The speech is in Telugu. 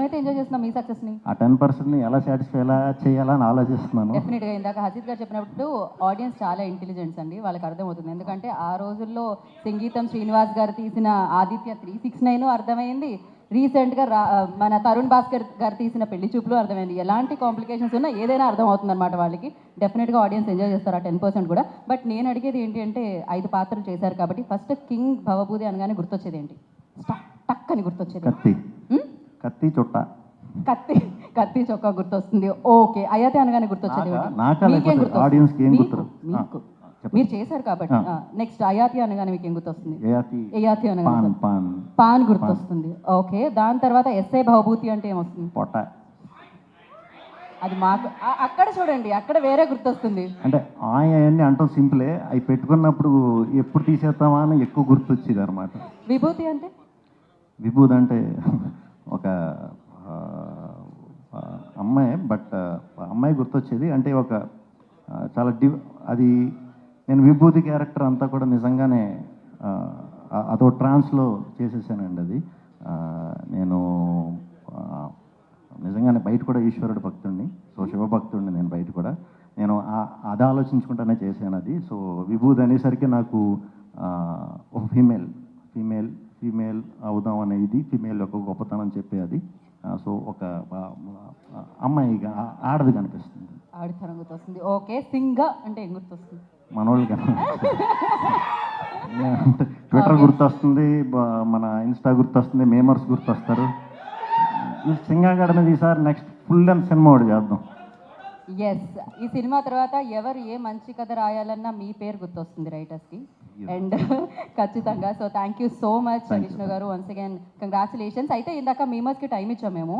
మేమైతే ఎంజాయ్ చేస్తున్నాం మీ సక్సెస్ని. ఆ 10%ని ఎలా సాటిస్ఫై ఎలా చేయాలని ఆలోచిస్తున్నాను. డెఫినెట్గా ఇందాక హసీద్ గారు చెప్పినప్పుడు ఆడియన్స్ చాలా ఇంటెలిజెన్స్ అండి, వాళ్ళకి అర్థమవుతుంది. ఎందుకంటే ఆ రోజుల్లో సంగీతం శ్రీనివాస్ గారు తీసిన ఆదిత్య 369 అర్థమైంది, రీసెంట్గా మన తరుణ్ భాస్కర్ గారు తీసిన పెళ్లి చూపులు అర్థమైంది. ఎలాంటి కాంప్లికేషన్స్ ఉన్నా ఏదైనా అర్థమవుతుంది అనమాట వాళ్ళకి. డెఫినెట్గా ఆడియన్స్ ఎంజాయ్ చేస్తారు ఆ 10% కూడా. బట్ నేను అడిగేది ఏంటి అంటే 5 పాత్రలు చేశారు కాబట్టి ఫస్ట్ కింగ్ భవభూతి అనగానే గుర్తొచ్చేది ఏంటి? టక్ అని గుర్తొచ్చేది కత్తి, కత్తి చుట్ట, కత్తి కత్తి చొక్కా గుర్తొస్తుంది. ఓకే, అయాతి అనగానే గుర్తొచ్చేది ఏంటి? నాకా మీకేం లేకపోతే గుర్తొస్తుంది? ఆడియన్స్కి ఏం మీకు, గుర్తురు? మీకు. మీరు చేశారు కాబట్టి. నెక్స్ట్ అయాతి అనగానే మీకు ఏం గుర్తొస్తుంది? ఏయాతి అనగానే పాన్ పాన్ పాన్ గుర్తొస్తుంది. ఓకే, దాని తర్వాత ఎస్ఐ భవభూతి అంటే ఏమొస్తుంది? పొట్ట. అది మాకు అక్కడ చూడండి, అక్కడ వేరే గుర్తొస్తుంది. అంటే అవన్నీ అంటాం సింపులే, అవి పెట్టుకున్నప్పుడు ఎప్పుడు తీసేస్తామా అని ఎక్కువ గుర్తొచ్చేది అనమాట. విభూతి అంటే? విభూది అంటే ఒక అమ్మాయి, బట్ అమ్మాయి గుర్తొచ్చేది అంటే ఒక చాలా అది నేను విభూతి క్యారెక్టర్ అంతా కూడా నిజంగానే అదో ట్రాన్స్లో చేసేసానండి. అది నేను నిజంగానే బయట కూడా ఈశ్వరుడు భక్తుడిని, సో శివభక్తుడిని నేను బయట కూడా. నేను అది ఆలోచించుకుంటానే చేశాను అది. సో విభూతి అనేసరికి నాకు ఒక ఫీమేల్ అవుదాం అనేది ఫీమేల్ యొక్క గొప్పతనం చెప్పేది. సో ఒక అమ్మాయిగా ఆడది కనిపిస్తుంది, ఆడితనం గుర్తొస్తుంది. ఓకే, సింగ అంటే ఏం గుర్తొస్తుంది? మనోళ్ళు ట్విట్టర్ గుర్తొస్తుంది, మన ఇన్స్టా గుర్తొస్తుంది, మేమర్స్ గుర్తొస్తారు. ఈ సింగాగడ మీద ఈసారి నెక్స్ట్ ఫుల్ అండ్ సినిమా ఒకటి చేద్దాం. ఎస్, ఈ సినిమా తర్వాత ఎవరు ఏ మంచి కథ రాయాలన్నా మీ పేరు గుర్తొస్తుంది రైటర్స్కి. అండ్ ఖచ్చితంగా. So thank you so much Vishnu గారు, వన్స్ అగైన్ కంగ్రాచులేషన్స్. అయితే ఇందాక మీమర్స్కి టైం ఇచ్చాం మేము.